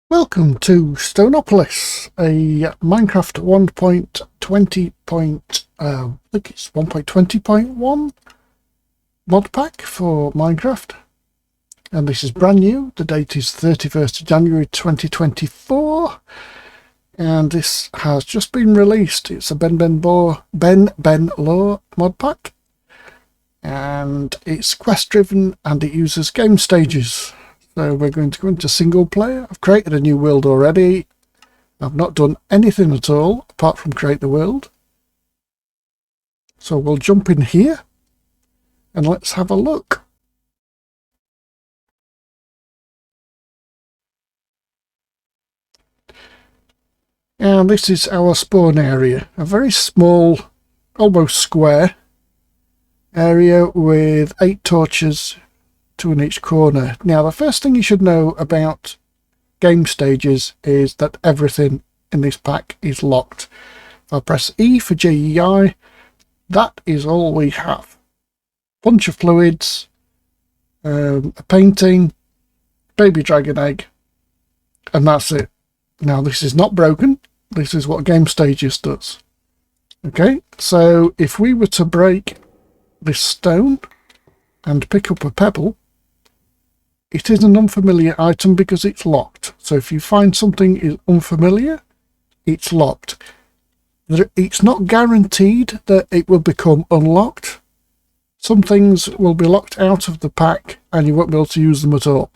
Welcome to Stoneopolis, a Minecraft 1.20. I think it's 1.20.1 mod pack for Minecraft, and this is brand new. The date is 31st of January 2024, and this has just been released. It's a Ben Law mod pack, and it's quest driven and it uses game stages. So we're going to go into single player. I've created a new world already. I've not done anything at all apart from create the world. So we'll jump in here and let's have a look. And this is our spawn area. A very small, almost square area with 8 torches, 2 in each corner. Now, the first thing you should know about game stages is that everything in this pack is locked. If I press E for GEI, that is all we have. Bunch of fluids, a painting, baby dragon egg, and that's it. Now, this is not broken. This is what game stages does. Okay, so if we were to break this stone and pick up a pebble, it is an unfamiliar item because it's locked. So if you find something is unfamiliar, it's locked. It's not guaranteed that it will become unlocked. Some things will be locked out of the pack and you won't be able to use them at all.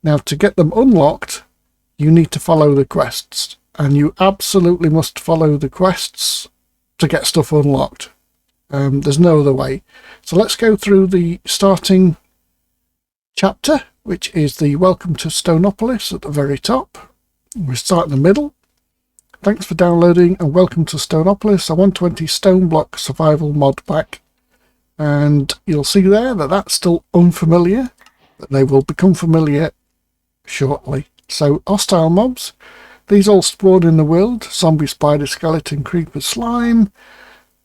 Now, to get them unlocked, you need to follow the quests. And you absolutely must follow the quests to get stuff unlocked. There's no other way. So let's go through the starting chapter, which is the Welcome to Stoneopolis at the very top. We start in the middle. Thanks for downloading and welcome to Stoneopolis, a 120 stone block survival mod pack. And you'll see there that that's still unfamiliar, but they will become familiar shortly. So hostile mobs, these all spawn in the world: zombie, spider, skeleton, creeper, slime,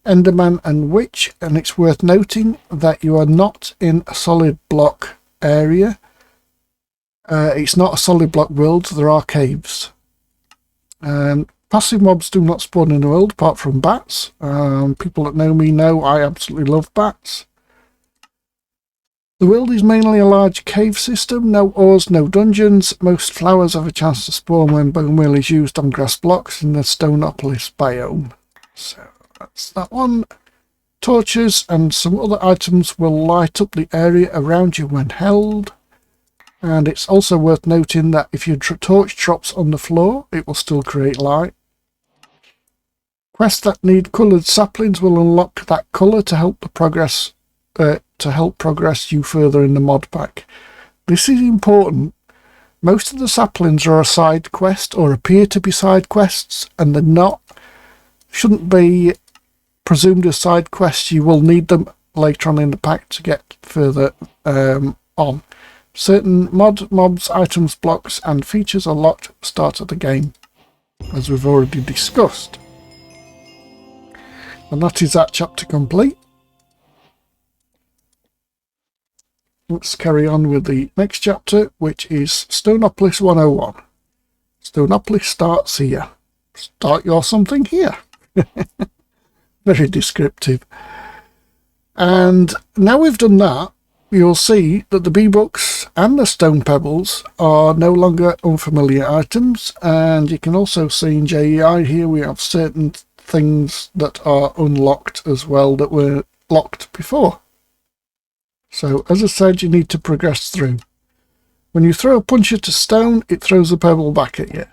enderman and witch. And it's worth noting that you are not in a solid block area. It's not a solid block world. There are caves. Passive mobs do not spawn in the world apart from bats. People that know me know I absolutely love bats. The world is mainly a large cave system. No ores, no dungeons. Most flowers have a chance to spawn when bone meal is used on grass blocks in the Stoneopolis biome. So that's that one. Torches and some other items will light up the area around you when held. And it's also worth noting that if your torch drops on the floor, it will still create light. Quests that need coloured saplings will unlock that colour to help progress you further in the mod pack. This is important. Most of the saplings are a side quest or appear to be side quests, and they're not. Shouldn't be presumed as side quests. You will need them later on in the pack to get further on. Certain mobs, items, blocks and features are locked at the start of the game, as we've already discussed. And that is that chapter complete. Let's carry on with the next chapter, which is Stoneopolis 101. Stoneopolis starts here. Start your something here. Very descriptive. And now we've done that, you'll see that the bee-books and the stone pebbles are no longer unfamiliar items. And you can also see in JEI here we have certain things that are unlocked as well that were locked before. So, as I said, you need to progress through. When you throw a punch at a stone, it throws a pebble back at you.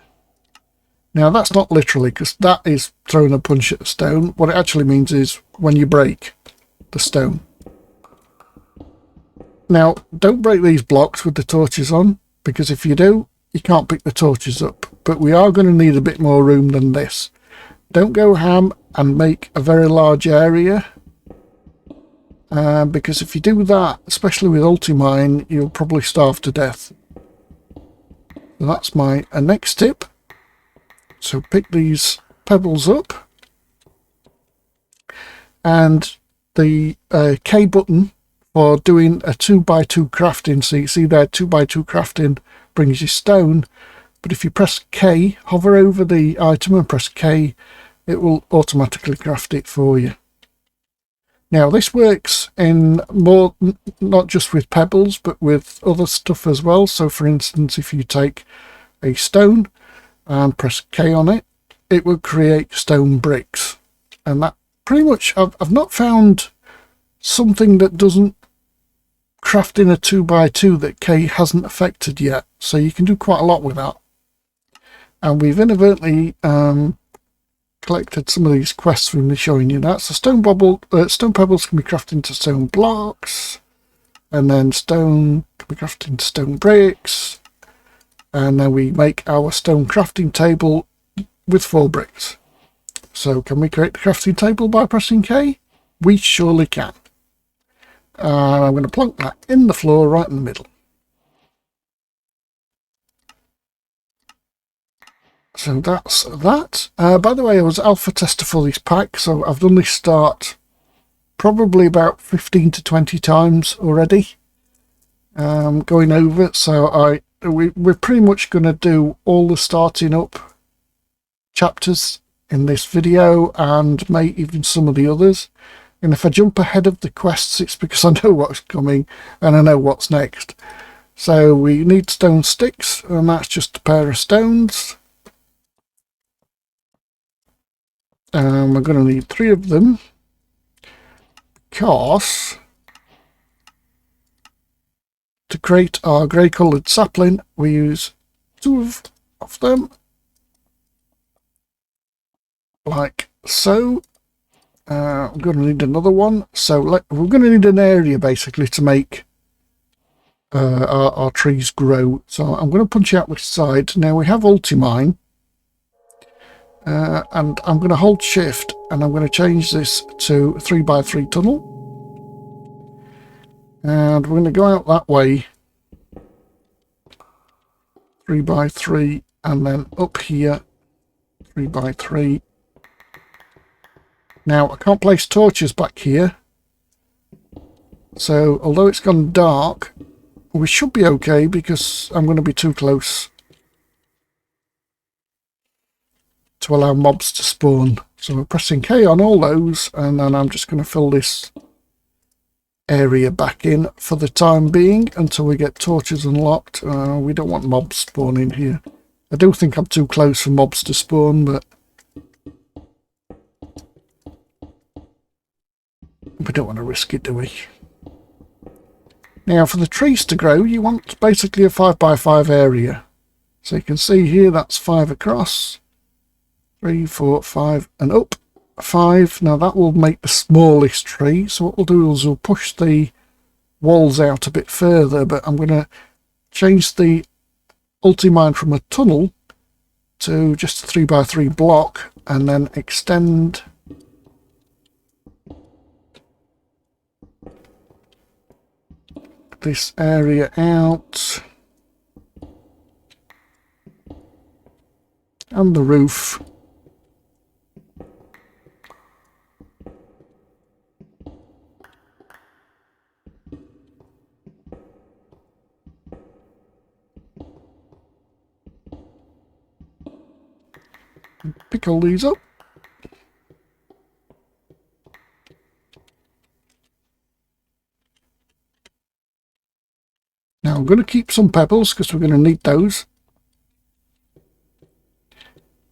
Now, that's not literally, because that is throwing a punch at a stone. What it actually means is when you break the stone. Now, don't break these blocks with the torches on, because if you do, you can't pick the torches up. But we are going to need a bit more room than this. Don't go ham and make a very large area. Because if you do that, especially with Ultimine, you'll probably starve to death. So that's my next tip. So pick these pebbles up. And the K button for doing a 2x2 crafting. So you see there, 2x2 crafting brings you stone. but if you press K, hover over the item and press K, it will automatically craft it for you. Now this works in more, not just with pebbles, but with other stuff as well. So for instance, if you take a stone and press K on it, it will create stone bricks. And that pretty much, I've not found something that doesn't craft in a 2x2 that K hasn't affected yet. So you can do quite a lot with that. And we've inadvertently collected some of these quests from me showing you that. So stone pebbles can be crafted into stone blocks, and then stone can be crafted into stone bricks, and then we make our stone crafting table with 4 bricks. So can we create the crafting table by pressing K? We surely can. And I'm going to plonk that in the floor right in the middle. So that's that. By the way, I was alpha tester for this pack, so I've done this start probably about 15 to 20 times already. Going over it, so we're pretty much going to do all the starting up chapters in this video, and may even some of the others. And if I jump ahead of the quests, it's because I know what's coming and I know what's next. So we need stone sticks, and that's just a pair of stones. We're going to need 3 of them, because to create our grey coloured sapling we use 2 of them, like so. I'm going to need another one, so we're going to need an area basically to make our trees grow. So I'm going to punch out this side. Now we have ultimine. And I'm going to hold shift, and I'm going to change this to 3x3 tunnel, and we're going to go out that way 3x3, and then up here 3x3. Now I can't place torches back here, so although it's gone dark, we should be okay, because I'm going to be too close to allow mobs to spawn. So I'm pressing K on all those, and then I'm just going to fill this area back in for the time being until we get torches unlocked. We don't want mobs spawning here. I do think I'm too close for mobs to spawn, but we don't want to risk it, do we? Now for the trees to grow, you want basically a 5x5 area. So you can see here that's 5 across. 3, 4, 5 and up 5. Now that will make the smallest tree, so what we'll do is we'll push the walls out a bit further, but I'm going to change the ultimine from a tunnel to just a 3x3 block, and then extend this area out, and the roof. Pick all these up. Now I'm going to keep some pebbles because we're going to need those.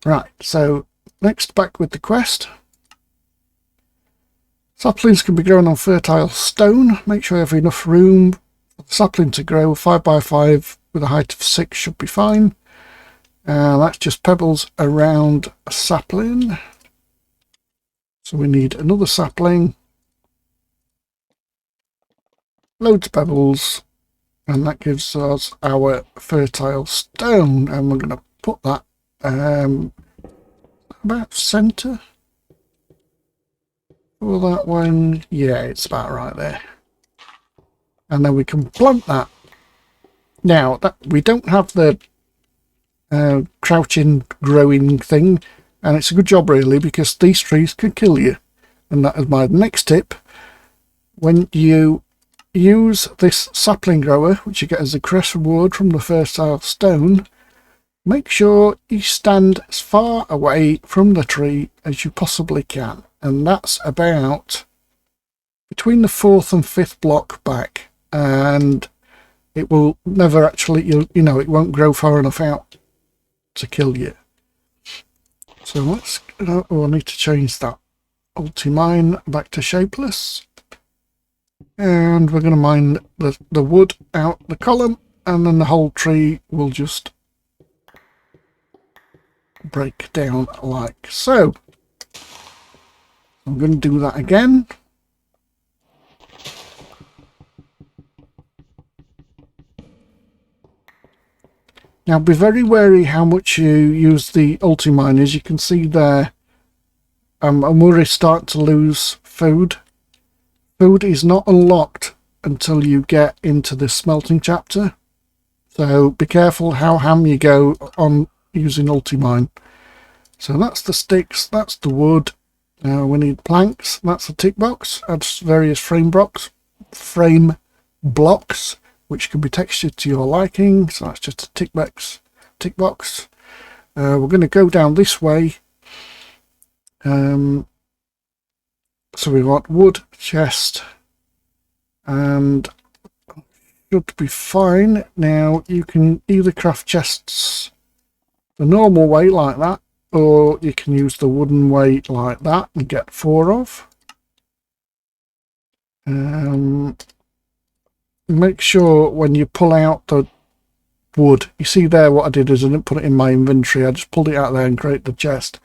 Right, so next, back with the quest. Saplings can be grown on fertile stone. Make sure you have enough room for the sapling to grow. 5x5 with a height of 6 should be fine. That's just pebbles around a sapling. So we need another sapling. Loads of pebbles. And that gives us our fertile stone. And we're going to put that about centre. For that one. Yeah, it's about right there. And then we can plant that. Now, that we don't have the crouching growing thing, and it's a good job really, because these trees can kill you. And that is my next tip. When you use this sapling grower, which you get as a crest reward from the fertile stone, make sure you stand as far away from the tree as you possibly can, and that's about between the 4th and 5th block back, and it will never actually, you know, it won't grow far enough out to kill you. So let's, oh, I need to change that ulti-mine back to shapeless, and we're going to mine the wood out the column, and then the whole tree will just break down like so. I'm going to do that again. Now be very wary how much you use the ulti-mine. As you can see there, I'm already starting to lose food. Food is not unlocked until you get into the Smelting Chapter, so be careful how ham you go on using ulti-mine. So that's the sticks, that's the wood. Now we need planks. That's the tick box. Adds various frame blocks, which can be textured to your liking. So that's just a tick box. We're going to go down this way. So we want wood, chest, and should be fine. Now you can either craft chests the normal way like that, or you can use the wooden way like that and get 4 of. Make sure when you pull out the wood, you see there what I did is I didn't put it in my inventory, I just pulled it out there and created the chest.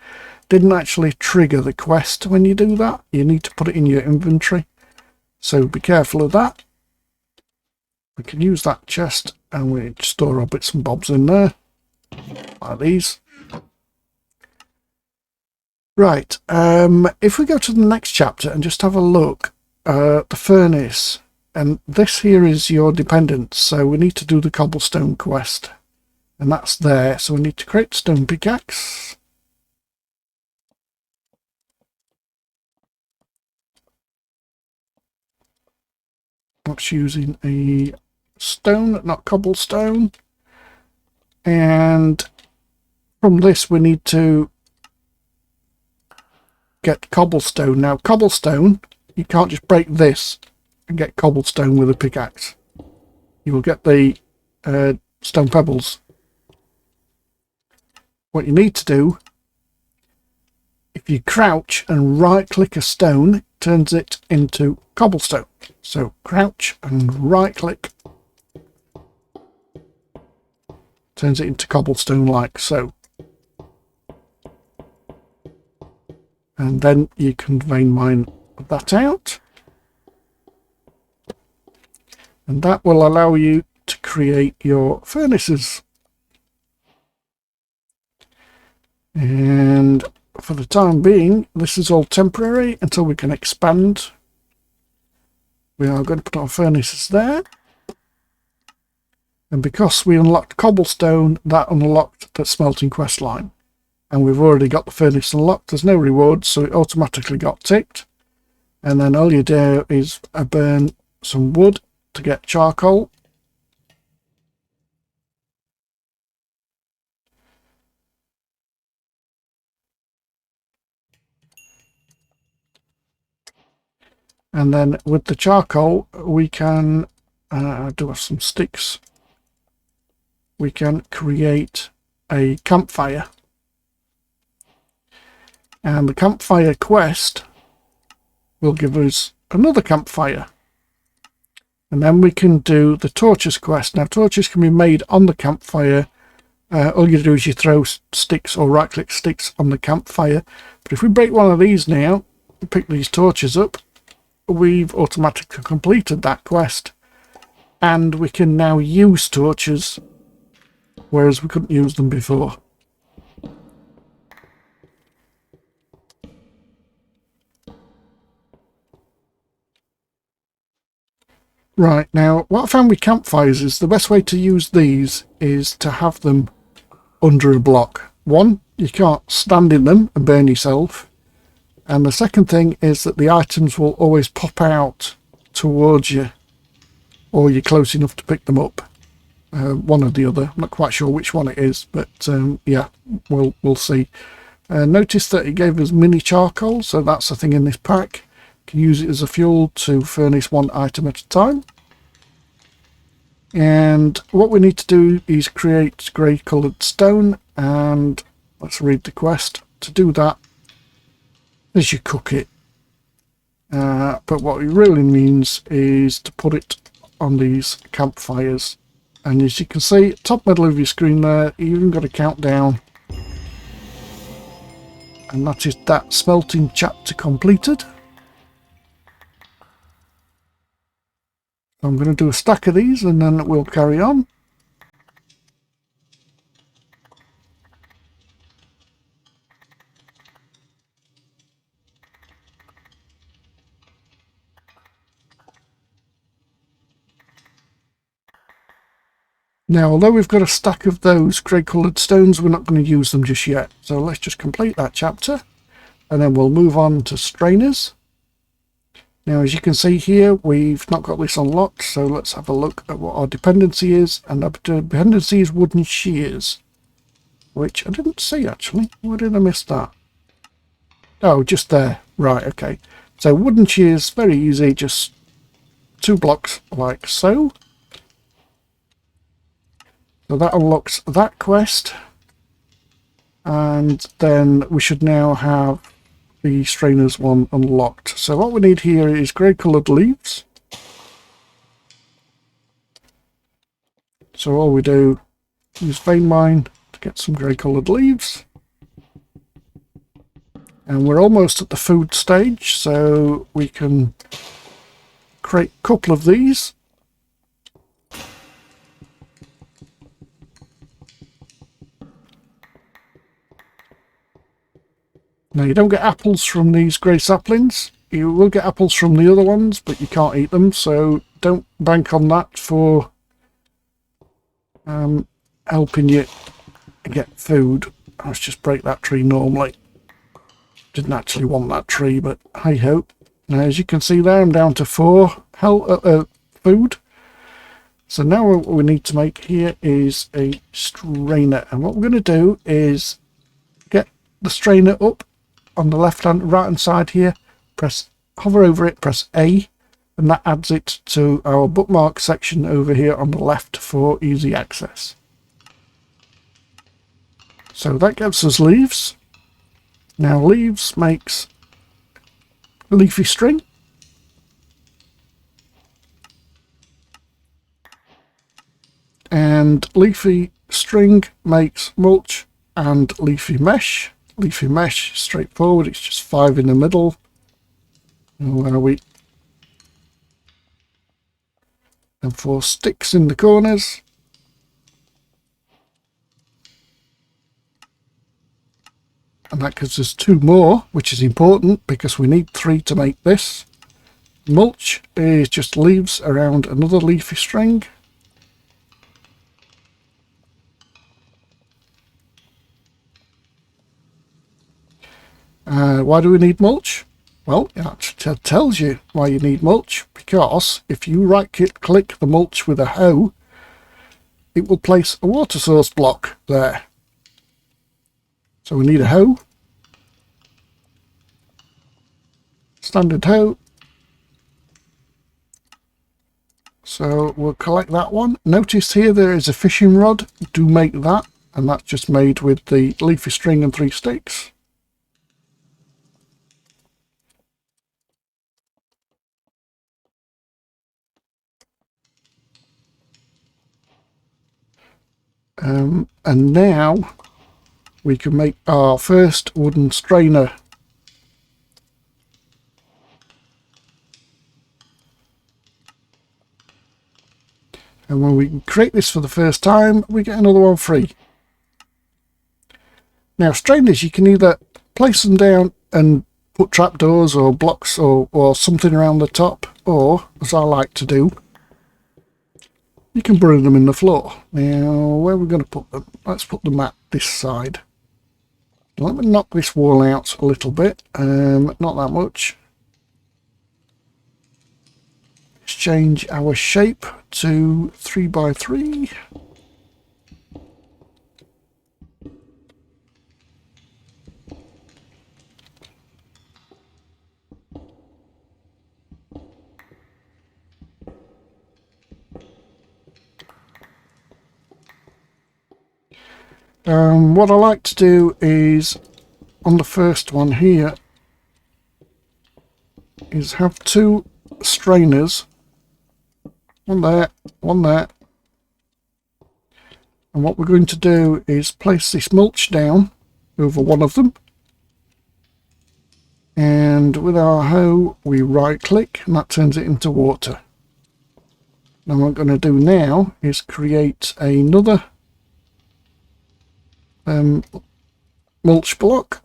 Didn't actually trigger the quest when you do that. You need to put it in your inventory, so be careful of that. We can use that chest and we store our bits and bobs in there like these. Right, if we go to the next chapter and just have a look at the furnace, and this here is your dependence, so we need to do the cobblestone quest, and that's there. So we need to create stone pickaxe. That's using a stone, not cobblestone. And from this we need to get cobblestone. Now cobblestone, you can't just break this and get cobblestone with a pickaxe. You will get the stone pebbles. What you need to do, if you crouch and right click a stone, it turns it into cobblestone. So crouch and right click, turns it into cobblestone like so. And then you can vein mine that out, and that will allow you to create your furnaces. And for the time being, this is all temporary until we can expand. We are going to put our furnaces there, and because we unlocked cobblestone, that unlocked the smelting quest line. And we've already got the furnace unlocked. There's no reward, so it automatically got ticked. And then all you do is burn some wood to get charcoal. And then with the charcoal, we can do have some sticks. We can create a campfire. And the campfire quest will give us another campfire. And then we can do the torches quest. Now torches can be made on the campfire. All you do is you throw sticks or right click sticks on the campfire. But if we break one of these now and pick these torches up, we've automatically completed that quest. And we can now use torches, whereas we couldn't use them before. Right, now what I found with campfires is the best way to use these is to have them under a block. One, you can't stand in them and burn yourself. And the second thing is that the items will always pop out towards you, or you're close enough to pick them up. one or the other. I'm not quite sure which one it is, but yeah, we'll see. Notice that it gave us mini charcoal, so that's the thing in this pack. You can use it as a fuel to furnish one item at a time. And what we need to do is create grey coloured stone, and let's read the quest. To do that, as you cook it. But what it really means is to put it on these campfires. And as you can see, top middle of your screen there, you even got a countdown. And that is that smelting chapter completed. I'm going to do a stack of these and then we'll carry on. Now, although we've got a stack of those grey coloured stones, we're not going to use them just yet. So let's just complete that chapter and then we'll move on to strainers. Now, as you can see here, we've not got this unlocked, so let's have a look at what our dependency is. And our dependency is wooden shears, which I didn't see actually. Why did I miss that? Oh, just there. Right, okay. So wooden shears, very easy, just 2 blocks like so. So that unlocks that quest. And then we should now have the strainers one unlocked. So what we need here is grey coloured leaves. So all we do is vein mine to get some grey coloured leaves. And we're almost at the food stage, so we can create a couple of these. Now, you don't get apples from these grey saplings. You will get apples from the other ones, but you can't eat them, so don't bank on that for helping you get food. Let's just break that tree normally. Didn't actually want that tree, but hey ho. Now, as you can see there, I'm down to 4 food. So now what we need to make here is a strainer. And what we're going to do is get the strainer up on the right hand side here, hover over it, press A, and that adds it to our bookmark section over here on the left for easy access. So that gives us leaves. Now leaves makes leafy string, and leafy string makes mulch and leafy mesh. Leafy mesh, straightforward, it's just 5 in the middle. And where are we? And 4 sticks in the corners. And that gives us 2 more, which is important because we need 3 to make this. Mulch is just leaves around another leafy string. Why do we need mulch? Well, it actually tells you why you need mulch, because if you right click the mulch with a hoe, it will place a water source block there. So we need a hoe, standard hoe. So we'll collect that one. Notice here there is a fishing rod. Do make that, and that's just made with the leafy string and 3 sticks. And now we can make our first wooden strainer. And when we create this for the first time, we get another one free. Now, strainers, you can either place them down and put trapdoors or blocks or something around the top, or, as I like to do, you can bury them in the floor. Now, where are we going to put them? Let's put them at this side. Let me knock this wall out a little bit, not that much. Let's change our shape to 3 by 3. What I like to do is, on the first one here, is have 2 strainers. One there, one there. And what we're going to do is place this mulch down over one of them. And with our hoe, we right click and that turns it into water. Now what I'm going to do now is create another mulch block.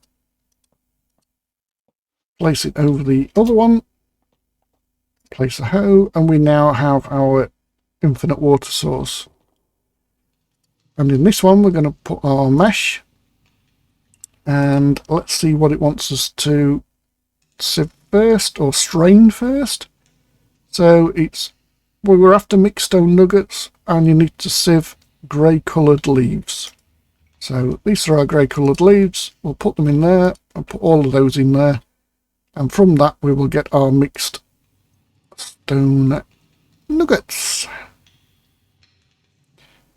Place it over the other one. Place a hoe, and we now have our infinite water source. And in this one we're going to put our mesh, and let's see what it wants us to sieve first or strain first. So we're after mixed stone nuggets, and you need to sieve grey coloured leaves. So these are our grey coloured leaves. We'll put them in there and put all of those in there, and from that we will get our mixed stone nuggets.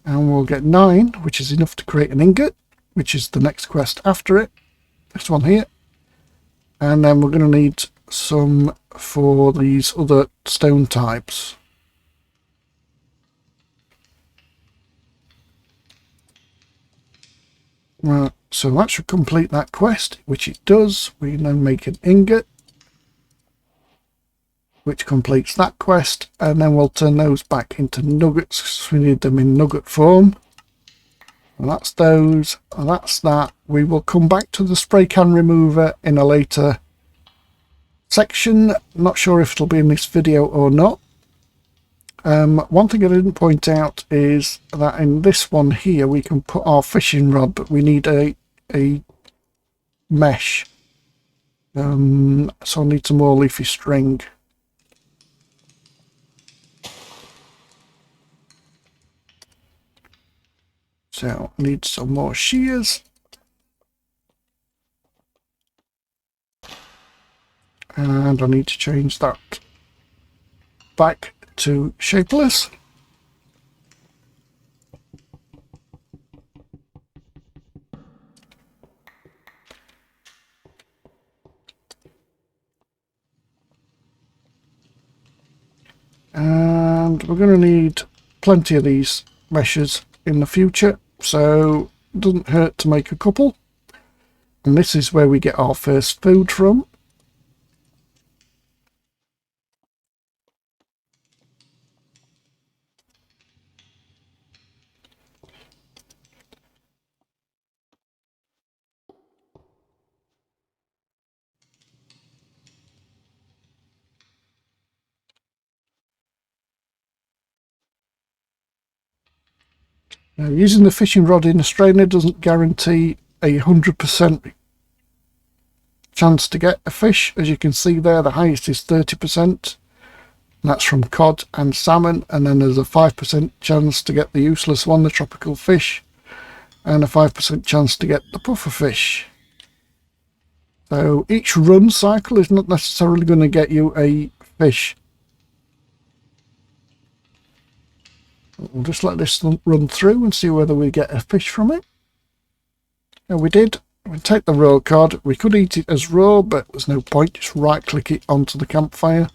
And we'll get 9, which is enough to create an ingot, which is the next quest after it. This one here. And then we're going to need some for these other stone types. Right, so that should complete that quest, which it does. We then make an ingot, which completes that quest, and then we'll turn those back into nuggets because we need them in nugget form. And that's those, and that's that. We will come back to the spray can remover in a later section. Not sure if it'll be in this video or not. One thing I didn't point out is that in this one here we can put our fishing rod, but we need a mesh. So I'll need some more leafy string. So I need some more shears. And I need to change that back to shapeless. And we're going to need plenty of these meshes in the future, so it doesn't hurt to make a couple. And this is where we get our first food from. Now, using the fishing rod in a strainer doesn't guarantee 100% chance to get a fish. As you can see there, the highest is 30%. And that's from cod and salmon, and then there's a 5% chance to get the useless one, the tropical fish, and a 5% chance to get the puffer fish. So each run cycle is not necessarily going to get you a fish. We'll just let this run through and see whether we get a fish from it. And we did. We take the raw cod. We could eat it as raw, but there's no point. Just right click it onto the campfire.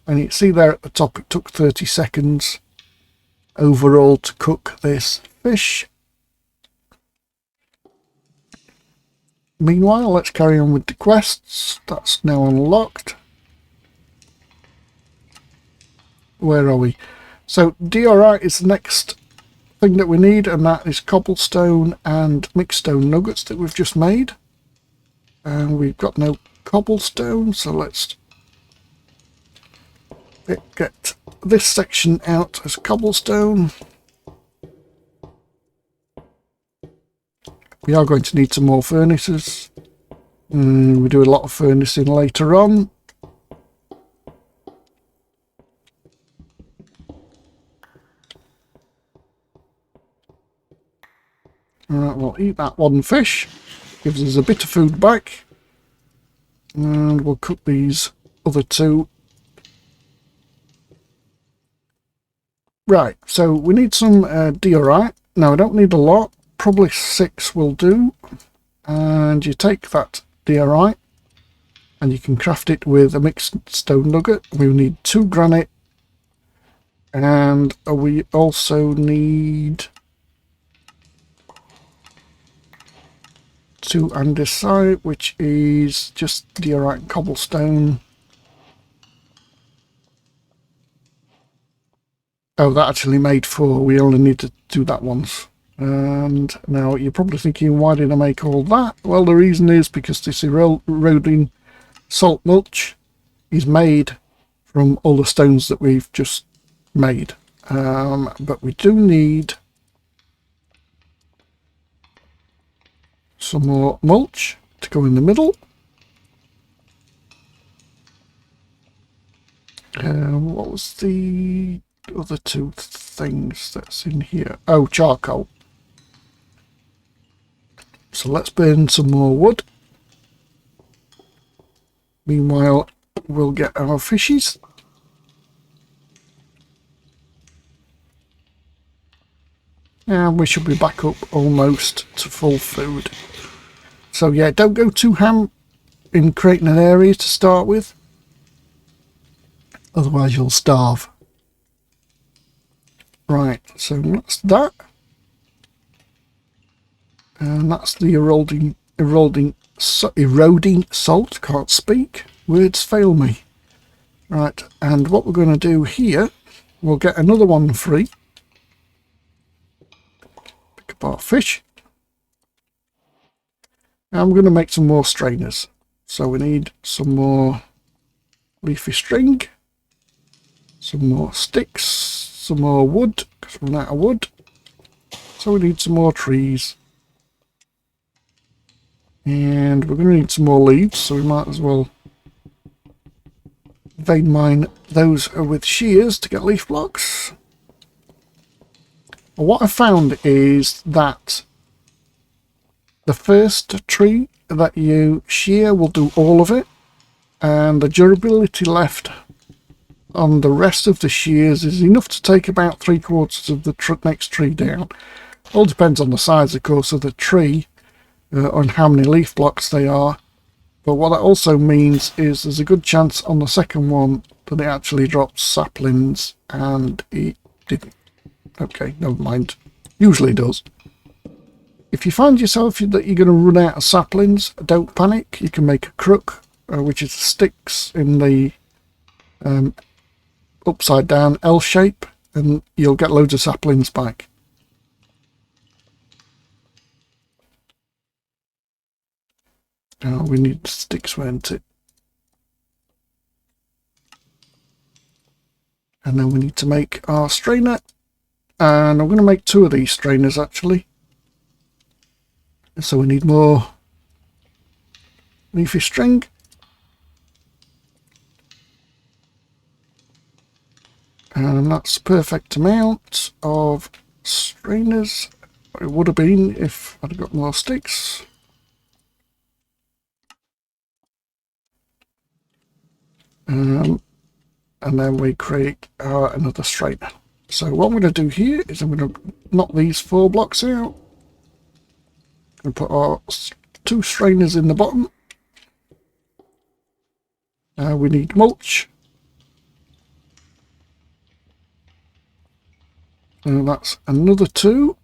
And you can see there at the top it took 30 seconds overall to cook this fish. Meanwhile, let's carry on with the quests. That's now unlocked. Where are we? So DRI is the next thing that we need, and that is cobblestone and mixed stone nuggets that we've just made. And we've got no cobblestone, so let's get this section out as cobblestone. We are going to need some more furnaces. We do a lot of furnacing later on. Alright, we'll eat that one fish. Gives us a bit of food back. And we'll cook these other 2. Right, so we need some diorite. Now, I don't need a lot. probably 6 will do. And you take that DRI and you can craft it with a mixed stone nugget. We need 2 granite, and we also need 2 andesite, which is just DRI and cobblestone. Oh, that actually made 4. We only need to do that once. And now you're probably thinking, why did I make all that? Well, the reason is because this eroding salt mulch is made from all the stones that we've just made. But we do need some more mulch to go in the middle. What was the other 2 things that's in here? Oh, charcoal. So let's burn some more wood. Meanwhile, we'll get our fishies. And we should be back up almost to full food. So yeah, don't go too ham in creating an area to start with. Otherwise you'll starve. Right, so that's that. And that's the eroding salt. Can't speak. Words fail me. Right, and what we're going to do here, we'll get another one free. Pick up our fish. And I'm going to make some more strainers. So we need some more leafy string, some more sticks, some more wood, because we're out of wood. So we need some more trees. And we're going to need some more leaves, so we might as well vein mine those with shears to get leaf blocks. What I found is that the first tree that you shear will do all of it, and the durability left on the rest of the shears is enough to take about 3/4 of the next tree down. All depends on the size, of course, of the tree, on how many leaf blocks they are. But what that also means is there's a good chance on the second one that it actually drops saplings, and it didn't. Okay, never mind. Usually does. If you find yourself that you're going to run out of saplings, don't panic. You can make a crook, which is sticks in the upside down L shape, and you'll get loads of saplings back. Now we need sticks, won't it? And then we need to make our strainer, and I'm going to make 2 of these strainers actually. So we need more leafy string. And that's the perfect amount of strainers. It would have been if I'd got more sticks. And then we create another strainer. So what I'm going to do here is I'm going to knock these 4 blocks out. I'm going to put our 2 strainers in the bottom. We need mulch. And that's another 2.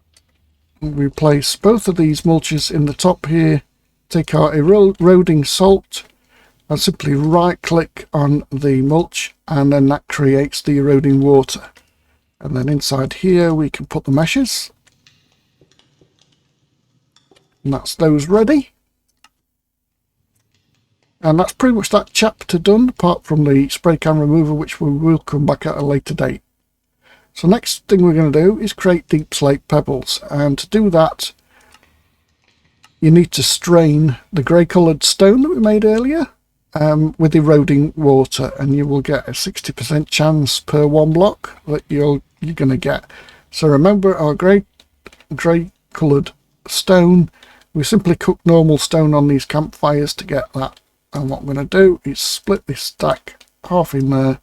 We place both of these mulches in the top here. Take our eroding salt and simply right click on the mulch, and then that creates the eroding water. And then inside here we can put the meshes, and that's those ready. And that's pretty much that chapter done, apart from the spray can remover, which we will come back at a later date. So next thing we're going to do is create deep slate pebbles, and to do that you need to strain the grey coloured stone that we made earlier with eroding water, and you will get a 60% chance per 1 block that you're going to get. So remember our grey coloured stone, we simply cook normal stone on these campfires to get that. And what I'm going to do is split this stack half in there,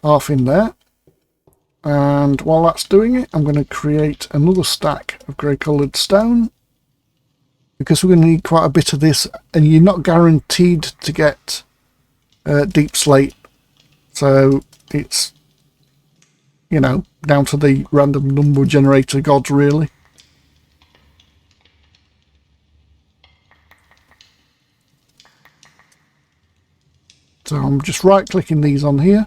half in there, And while that's doing it, I'm going to create another stack of grey coloured stone, because we're going to need quite a bit of this, and you're not guaranteed to get deep slate, so it's, you know, down to the random number generator gods really. So I'm just right clicking these on here.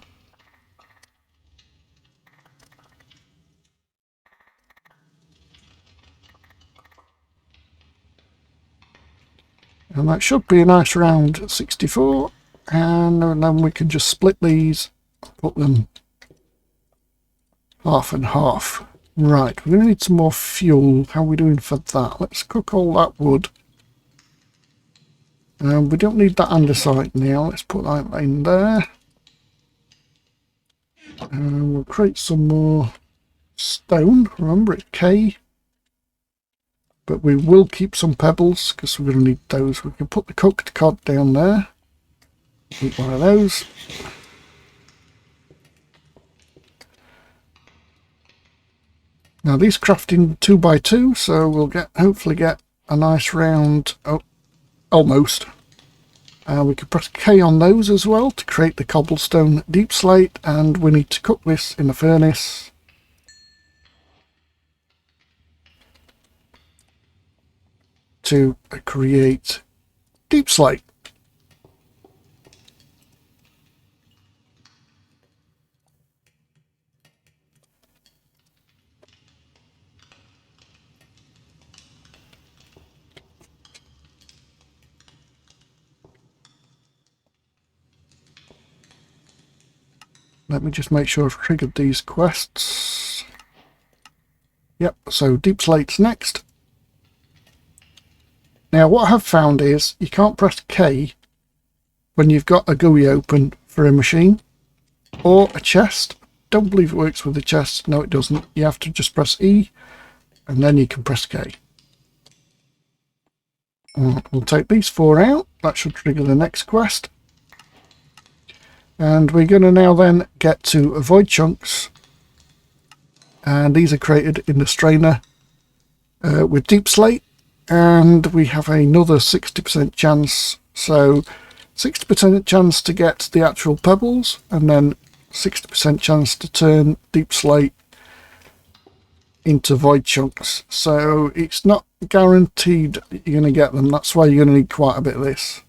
And that should be a nice round 64. And then we can just split these, put them half and half. Right, we're going to need some more fuel. How are we doing for that? Let's cook all that wood. We don't need that andesite now. Let's put that in there. And we'll create some more stone. Remember, it's K. But we will keep some pebbles because we're going to need those. We can put the cooked cod down there. Keep one of those. Now these craft in 2x2, so we'll hopefully get a nice round. Oh, almost. We can press K on those as well to create the cobblestone deep slate, and we need to cook this in the furnace. To create deep slate. Let me just make sure I've triggered these quests. Yep, so deep slate's next. Now what I have found is you can't press K when you've got a GUI open for a machine or a chest. Don't believe it works with the chest. No, it doesn't. You have to just press E and then you can press K. We'll take these 4 out. That should trigger the next quest. And we're going to now then get to void chunks. And these are created in the strainer with deep slate. And we have another 60% chance. So 60% chance to get the actual pebbles, and then 60% chance to turn deep slate into void chunks. So it's not guaranteed that you're going to get them. That's why you're going to need quite a bit of this.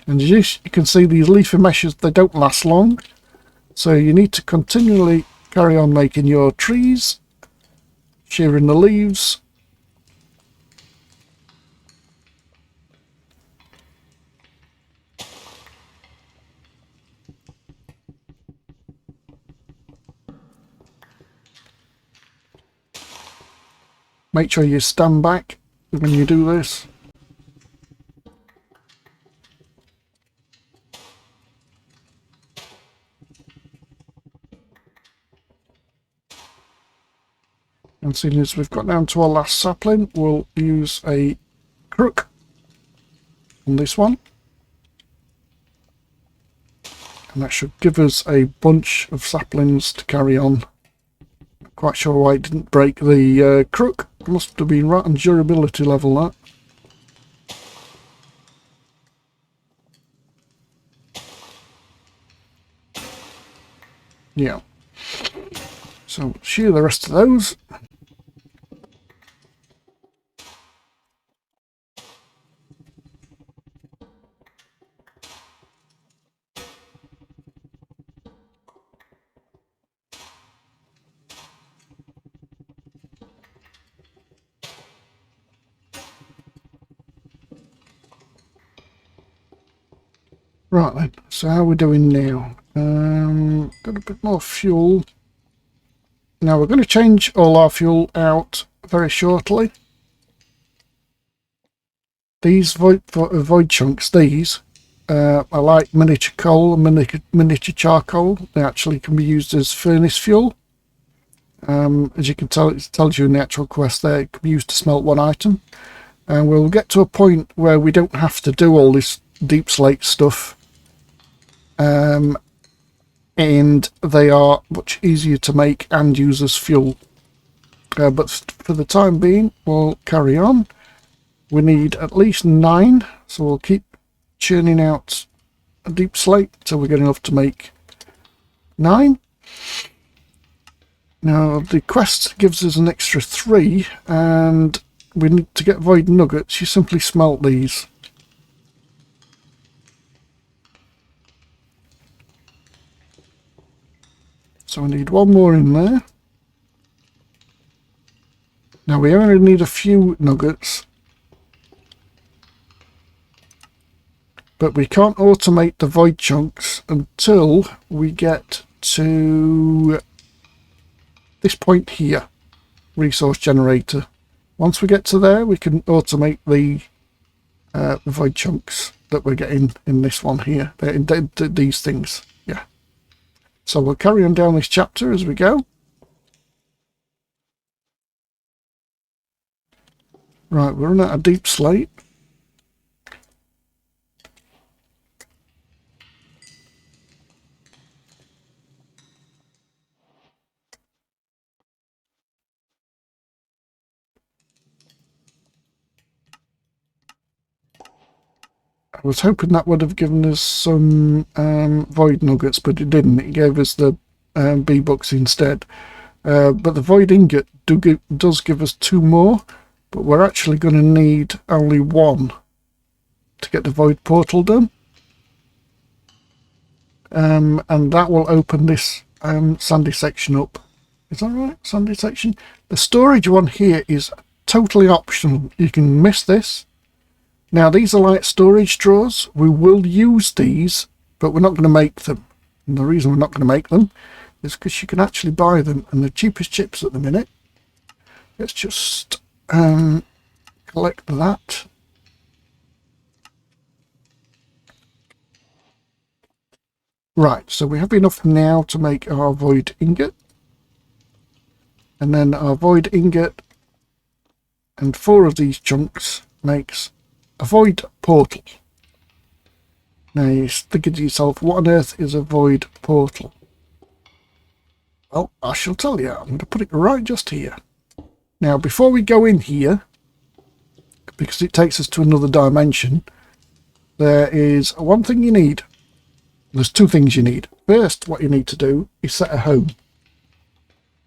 And as you can see, these leafy meshes, they don't last long. So you need to continually carry on making your trees, shearing the leaves. Make sure you stand back when you do this. And seeing as we've got down to our last sapling, we'll use a crook on this one. And that should give us a bunch of saplings to carry on. Not quite sure why it didn't break the crook. Must have been right on durability level, that. Yeah. So shear the rest of those. Right then, so how are we doing now? Got a bit more fuel. Now we're going to change all our fuel out very shortly. These void chunks, these are like miniature coal and miniature charcoal. They actually can be used as furnace fuel. As you can tell, it tells you in the actual quest there, it can be used to smelt one item. And we'll get to a point where we don't have to do all this deep slate stuff. and they are much easier to make and use as fuel. But for the time being, we'll carry on. We need at least 9, so we'll keep churning out a deep slate till we get enough to make 9. Now the quest gives us an extra 3, and we need to get void nuggets. You simply smelt these. So we need 1 more in there. Now we only need a few nuggets, but we can't automate the void chunks until we get to this point here, resource generator. Once we get to there, we can automate the void chunks that we're getting in this one here. They're in these things, yeah. So we'll carry on down this chapter as we go. Right, we're running out of deep slate. I was hoping that would have given us some void nuggets, but it didn't. It gave us the B-bucks instead. But the void ingot does give us 2 more, but we're actually going to need only 1 to get the void portal done. And that will open this sandy section up. Is that right? Sandy section? The storage one here is totally optional. You can miss this. Now these are like storage drawers. We will use these, but we're not going to make them. And the reason we're not going to make them is because you can actually buy them, and the cheapest chips at the minute. Let's just collect that. Right, so we have enough now to make our void ingot. And then our void ingot and 4 of these chunks makes a void portal. Now you're thinking to yourself, what on earth is a void portal? Well, I shall tell you. I'm going to put it right just here. Now before we go in here, because it takes us to another dimension, there is one thing you need. There's 2 things you need. First, what you need to do is set a home.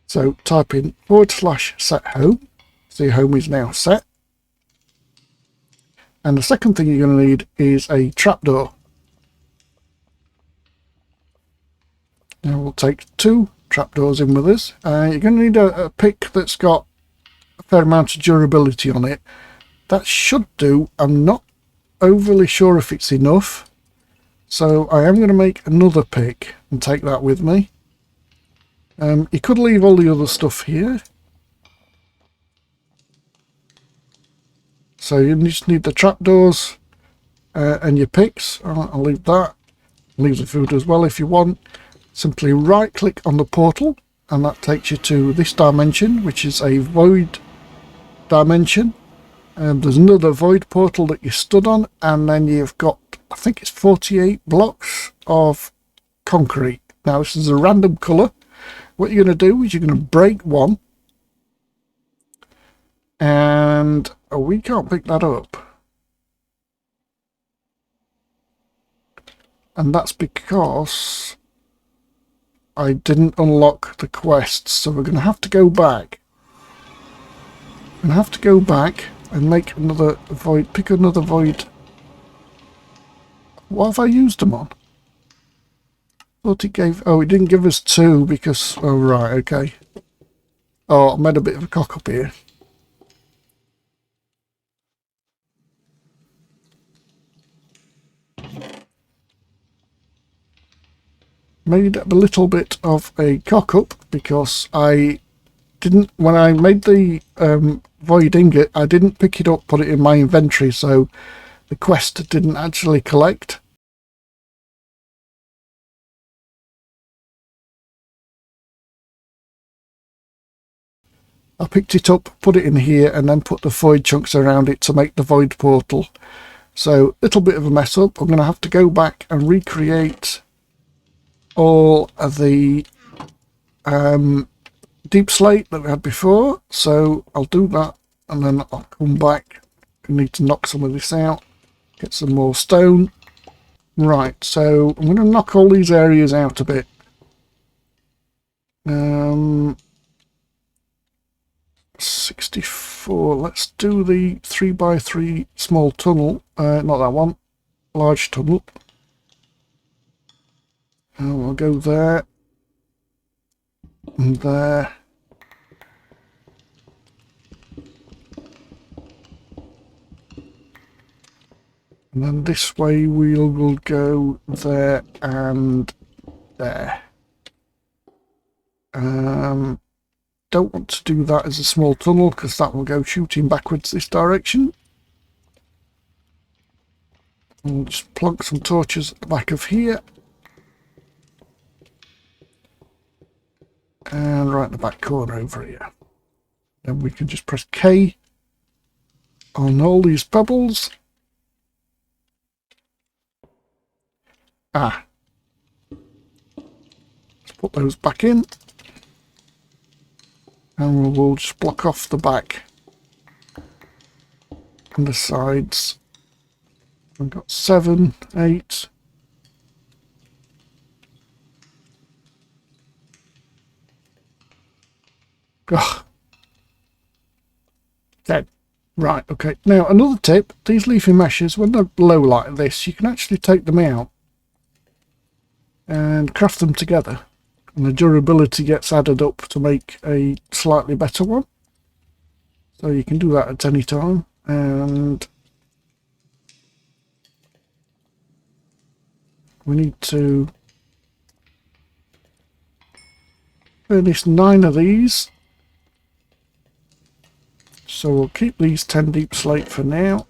So type in /set home. So your home is now set. And the second thing you're going to need is a trapdoor. Now we'll take 2 trapdoors in with us. You're going to need a pick that's got a fair amount of durability on it. That should do. I'm not overly sure if it's enough. So I am going to make another pick and take that with me. You could leave all the other stuff here. So you just need the trapdoors and your picks. I'll leave that. Leave the food as well if you want. Simply right click on the portal and that takes you to this dimension, which is a void dimension. There's another void portal that you stood on, and then you've got, I think it's 48 blocks of concrete. Now this is a random colour. What you're going to do is you're going to break 1, and we can't pick that up. And that's because I didn't unlock the quests, so we're going to have to go back. We're going to have to go back and make another void, pick another void. What have I used them on? Thought it gave, oh, it didn't give us 2 because, oh right, okay. Oh, I made a bit of a cock up here. Made a little bit of a cock up because I didn't, when I made the void ingot, I didn't pick it up, put it in my inventory, so the quest didn't actually collect. I picked it up, put it in here, and then put the void chunks around it to make the void portal. So, little bit of a mess up. I'm going to have to go back and recreate all of the deep slate that we had before, so I'll do that and then I'll come back. I need to knock some of this out, get some more stone. Right, so I'm going to knock all these areas out a bit. 64. Let's do the 3x3 small tunnel. Not that one. Large tunnel. And we'll go there. And there. And then this way we'll go there and there. Don't want to do that as a small tunnel because that will go shooting backwards this direction. And we'll just plonk some torches at the back of here. And right in the back corner over here. Then we can just press K on all these pebbles. Let's put those back in. And we'll just block off the back and the sides. We've got 7, 8. Ugh. 10. Right, okay. Now, another tip. These leafy meshes, when they're low like this, you can actually take them out and craft them together. And the durability gets added up to make a slightly better one. So you can do that at any time. And we need to finish 9 of these. So we'll keep these 10 deep slate for now.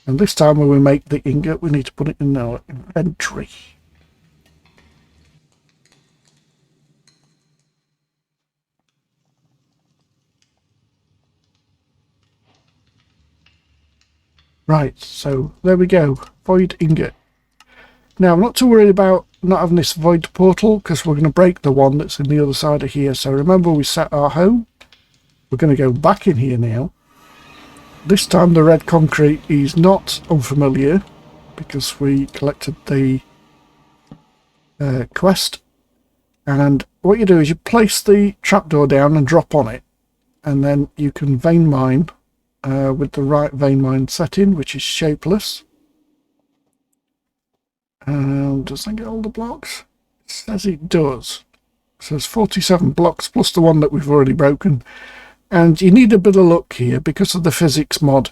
And this time when we make the ingot, we need to put it in our inventory. Right, so there we go. Void ingot. Now, I'm not too worried about not having this void portal because we're going to break the one that's in the other side of here. So remember we set our home. We're going to go back in here now. This time the red concrete is not unfamiliar because we collected the quest. And what you do is you place the trapdoor down and drop on it. And then you can vein mine with the right vein mine setting, which is shapeless. Does that get all the blocks? It says it does. So there's 47 blocks plus the one that we've already broken. And you need a bit of luck here because of the physics mod.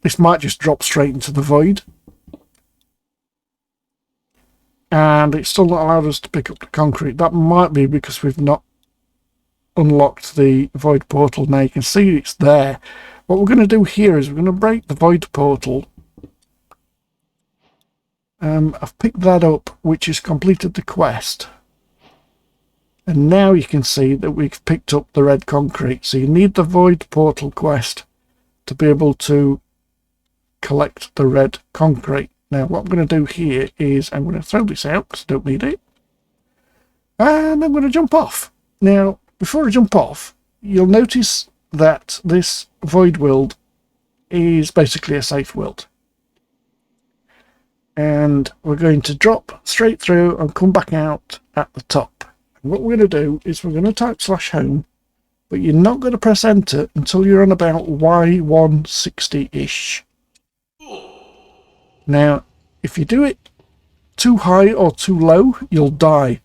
This might just drop straight into the void. And it's still not allowed us to pick up the concrete. That might be because we've not unlocked the void portal. Now you can see it's there. What we're going to do here is we're going to break the void portal. I've picked that up, which has completed the quest. And now you can see that we've picked up the red concrete. So you need the void portal quest to be able to collect the red concrete. Now what I'm going to do here is I'm going to throw this out because I don't need it. And I'm going to jump off. Now, before I jump off, you'll notice that this void world is basically a safe world. And we're going to drop straight through and come back out at the top. And what we're going to do is we're going to type /home, but you're not going to press enter until you're on about Y160-ish. Now, if you do it too high or too low, you'll die.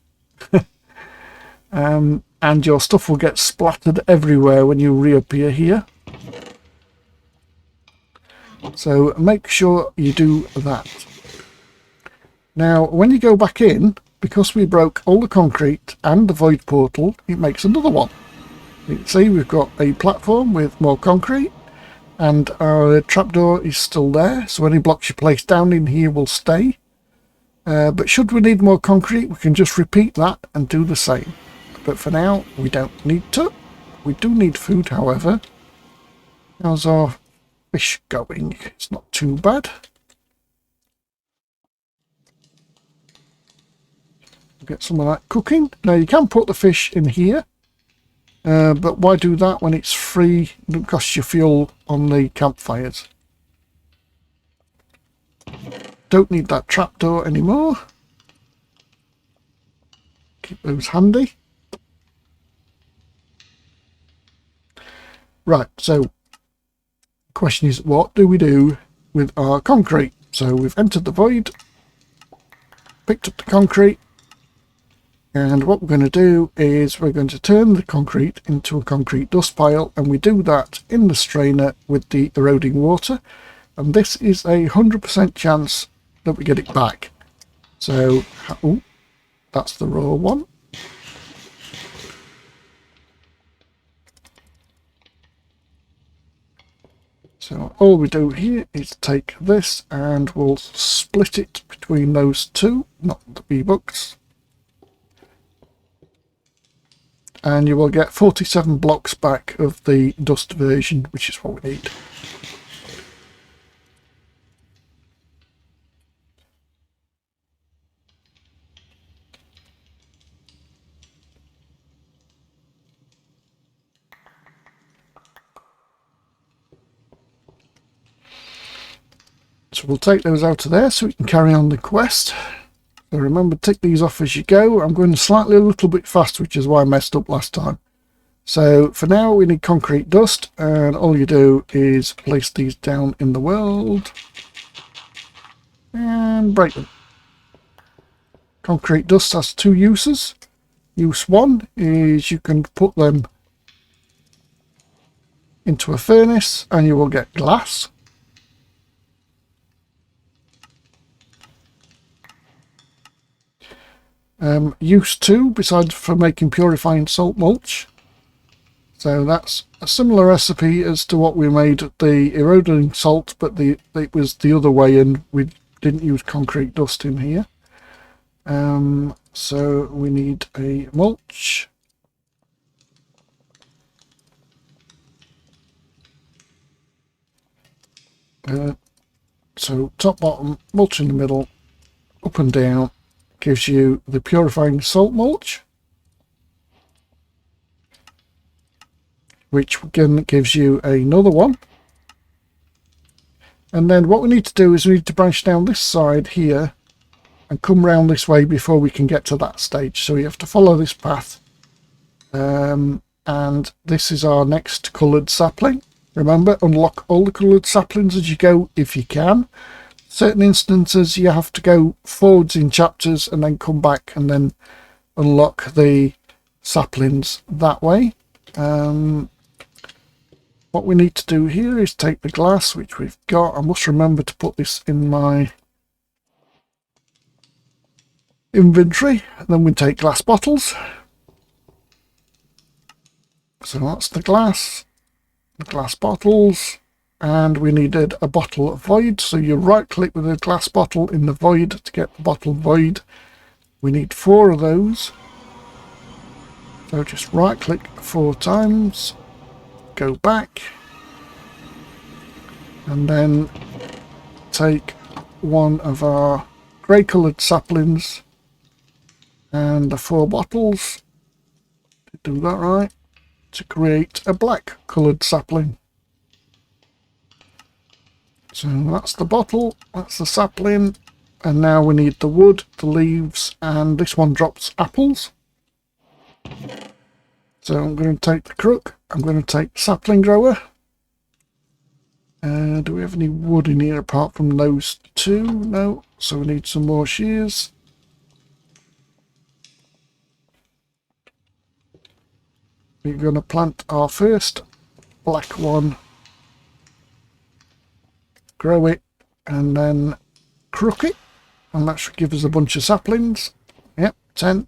And your stuff will get splattered everywhere when you reappear here. So make sure you do that. Now, when you go back in, because we broke all the concrete and the void portal, it makes another one. You can see we've got a platform with more concrete, and our trapdoor is still there, so any blocks you place down in here will stay. But should we need more concrete, we can just repeat that and do the same. But for now, we don't need to. We do need food, however. How's our fish going? It's not too bad. get some of that cooking. Now you can put the fish in here, but why do that when it's free? It doesn't cost you fuel on the campfires. Don't need that trapdoor anymore. Keep those handy. Right, so the question is, what do we do with our concrete? So we've entered the void, picked up the concrete, and what we're going to do is we're going to turn the concrete into a concrete dust pile, and we do that in the strainer with the eroding water, and this is a 100% chance that we get it back. So, oh, that's the raw one. So all we do here is take this and we'll split it between those two, not the V-Bucks. And you will get 47 blocks back of the dust version, which is what we need. So we'll take those out of there so we can carry on the quest. So remember, tick these off as you go. I'm going slightly a little bit fast, which is why I messed up last time. So for now we need concrete dust, and all you do is place these down in the world and break them. Concrete dust has two uses. Use one is you can put them into a furnace and you will get glass. Use two, besides for making purifying salt mulch. So that's a similar recipe as to what we made the eroding salt, but it was the other way and we didn't use concrete dust in here. So we need a mulch. So top, bottom, mulch in the middle, up and down, gives you the purifying salt mulch, which again gives you another one. And then what we need to do is we need to branch down this side here and come round this way before we can get to that stage. So we have to follow this path, and this is our next coloured sapling. Remember, unlock all the coloured saplings as you go if you can. Certain instances you have to go forwards in chapters and then come back and then unlock the saplings that way. What we need to do here is take the glass, which we've got. I must remember to put this in my inventory. And then we take glass bottles. So that's the glass bottles. And we needed a bottle of void, so you right click with a glass bottle in the void to get the bottle void. We need 4 of those, so just right click 4 times, go back, and then take one of our grey coloured saplings and the 4 bottles, do that right, to create a black coloured sapling. So that's the bottle, that's the sapling, and now we need the wood, the leaves, and this one drops apples. So I'm going to take the crook, I'm going to take the sapling grower. Do we have any wood in here apart from those 2? No, so we need some more shears. We're going to plant our first black one, grow it, and then crook it, and that should give us a bunch of saplings. Yep, 10.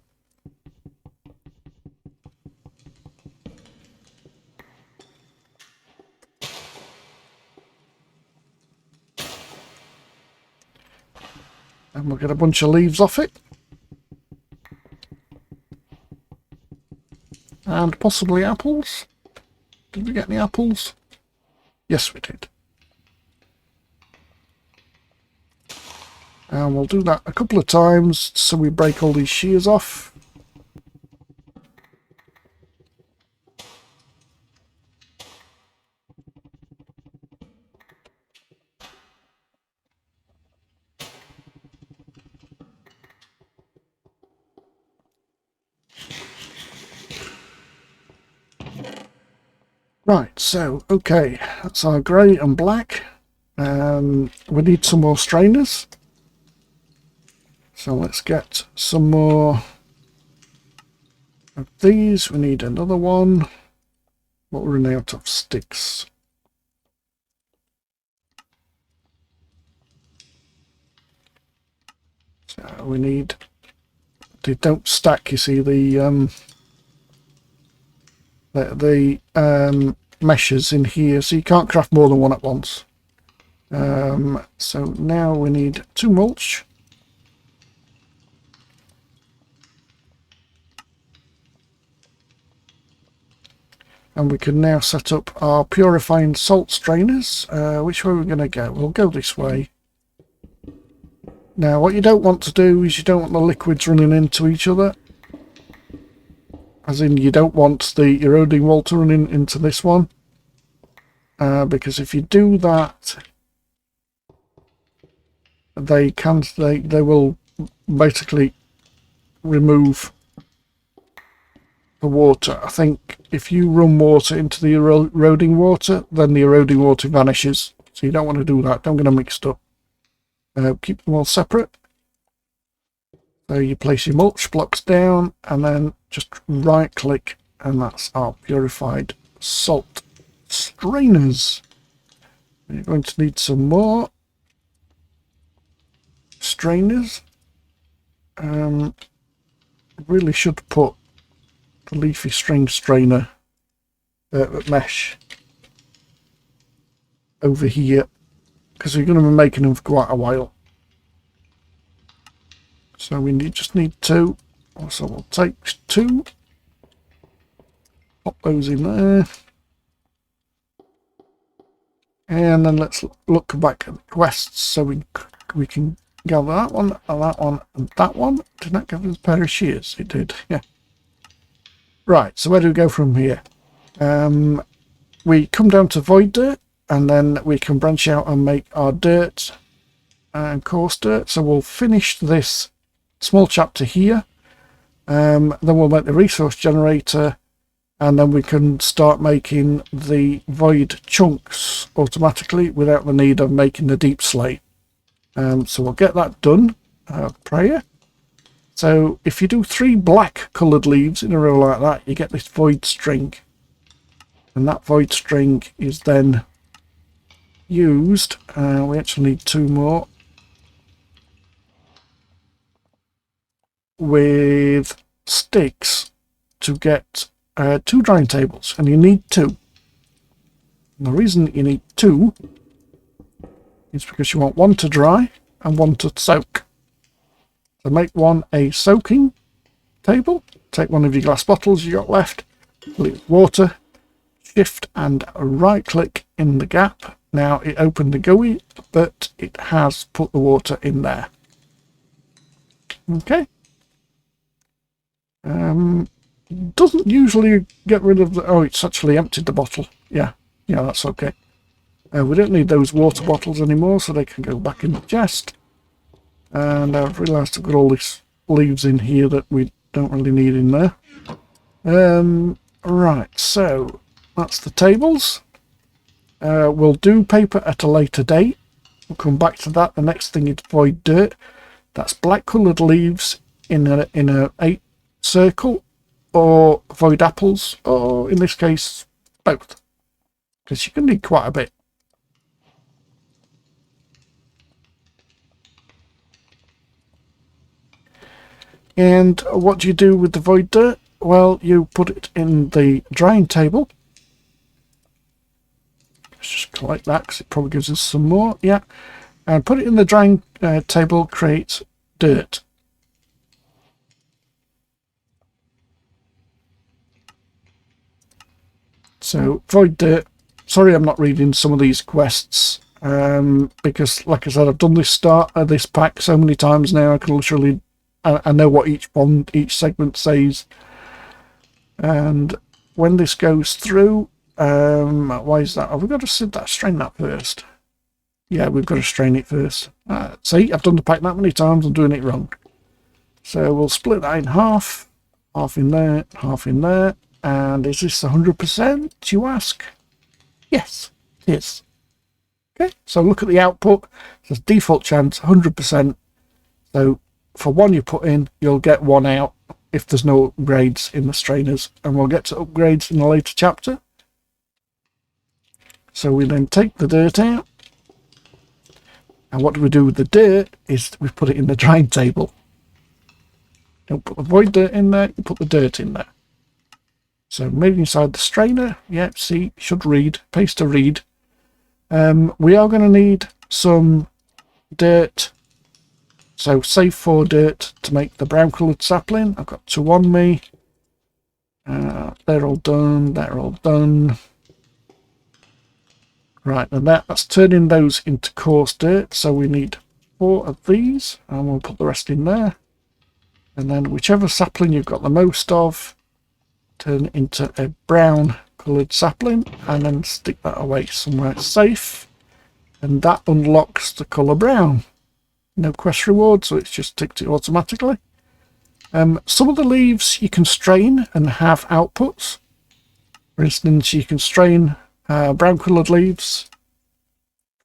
And we'll get a bunch of leaves off it. And possibly apples. Did we get any apples? Yes, we did. And we'll do that a couple of times so we break all these shears off. Right, so, okay, that's our grey and black. We need some more strainers. So let's get some more of these. We need another one. What we're running out of sticks. So we need... They don't stack, you see, the meshes in here, so you can't craft more than one at once. So now we need 2 mulch. And we can now set up our purifying salt strainers. Which way are we going to go? We'll go this way. Now what you don't want to do is you don't want the liquids running into each other. As in, you don't want the eroding water running into this one. Because if you do that, they will basically remove the water. I think if you run water into the eroding water, then the eroding water vanishes. So you don't want to do that. Don't get them mixed up. Keep them all separate. So you place your mulch blocks down and then just right click, and that's our purified salt strainers. You're going to need some more strainers. Really should put the leafy string strainer mesh over here, because we're going to be making them for quite a while. So we just need 2. So we'll take 2, pop those in there, and then let's look back at the quests. So we can gather that one, and that one, and that one. Did that give us a pair of shears? It did, yeah. Right, so where do we go from here? We come down to void dirt, and then we can branch out and make our dirt and coarse dirt. So we'll finish this small chapter here. Then we'll make the resource generator, and then we can start making the void chunks automatically without the need of making the deep slate. So we'll get that done prior. So if you do 3 black coloured leaves in a row like that, you get this void string, and that void string is then used. We actually need 2 more with sticks to get 2 drying tables, and you need 2. And the reason you need 2 is because you want 1 to dry and 1 to soak. So make one a soaking table. Take one of your glass bottles you got left, fill it with water, shift and right click in the gap. Now it opened the GUI, but it has put the water in there. Okay. Doesn't usually get rid of the... Oh, it's actually emptied the bottle. Yeah, that's okay. We don't need those water bottles anymore, so they can go back in the chest. And I've realised I've got all these leaves in here that we don't really need in there. Right, so that's the tables. We'll do paper at a later date. We'll come back to that. The next thing is void dirt. That's black coloured leaves in a 8 circle, or void apples, or in this case both, because you can need quite a bit. And what do you do with the void dirt? Well, you put it in the drying table. Let's just collect that because it probably gives us some more. Yeah, and put it in the drying table, create dirt. So void dirt. Sorry, I'm not reading some of these quests. because like I said, I've done this pack so many times now. I can literally, I know what each segment says. And when this goes through, why is that? Oh, we've got to strain that first. Yeah, we've got to strain it first. See, I've done the pack that many times, I'm doing it wrong. So we'll split that in half. Half in there, half in there. And is this 100%, you ask? Yes, it is. Okay, so look at the output. It says default chance, 100%. So for one you put in, you'll get one out if there's no upgrades in the strainers. And we'll get to upgrades in a later chapter. So we then take the dirt out. And what do we do with the dirt is we put it in the drying table. Don't put the void dirt in there, you put the dirt in there. So maybe inside the strainer, yeah, see, should read, paste to read. We are going to need some dirt. So save 4 dirt to make the brown coloured sapling. I've got 2 on me. They're all done, they're all done. Right, and that's turning those into coarse dirt. So we need 4 of these, and we'll put the rest in there. And then whichever sapling you've got the most of, turn it into a brown coloured sapling, and then stick that away somewhere safe. And that unlocks the colour brown. No quest reward, so it's just ticked it automatically. Some of the leaves you can strain and have outputs. For instance, you can strain brown coloured leaves.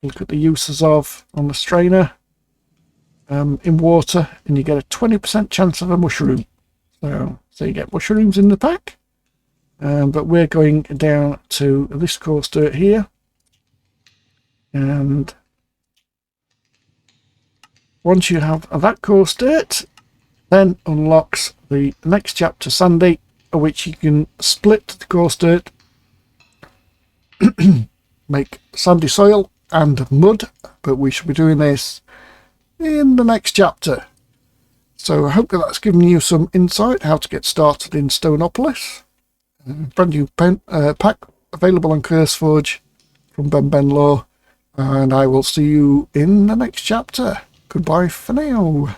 Look at the uses of on the strainer. In water, and you get a 20% chance of a mushroom. So you get mushrooms in the pack. But we're going down to this coarse dirt here. And once you have that coarse dirt, then unlocks the next chapter, Sandy, which you can split the coarse dirt, make sandy soil and mud, but we should be doing this in the next chapter. So I hope that's given you some insight how to get started in Stoneopolis. Brand new pack available on CurseForge from Ben Law, and I will see you in the next chapter. Goodbye for now.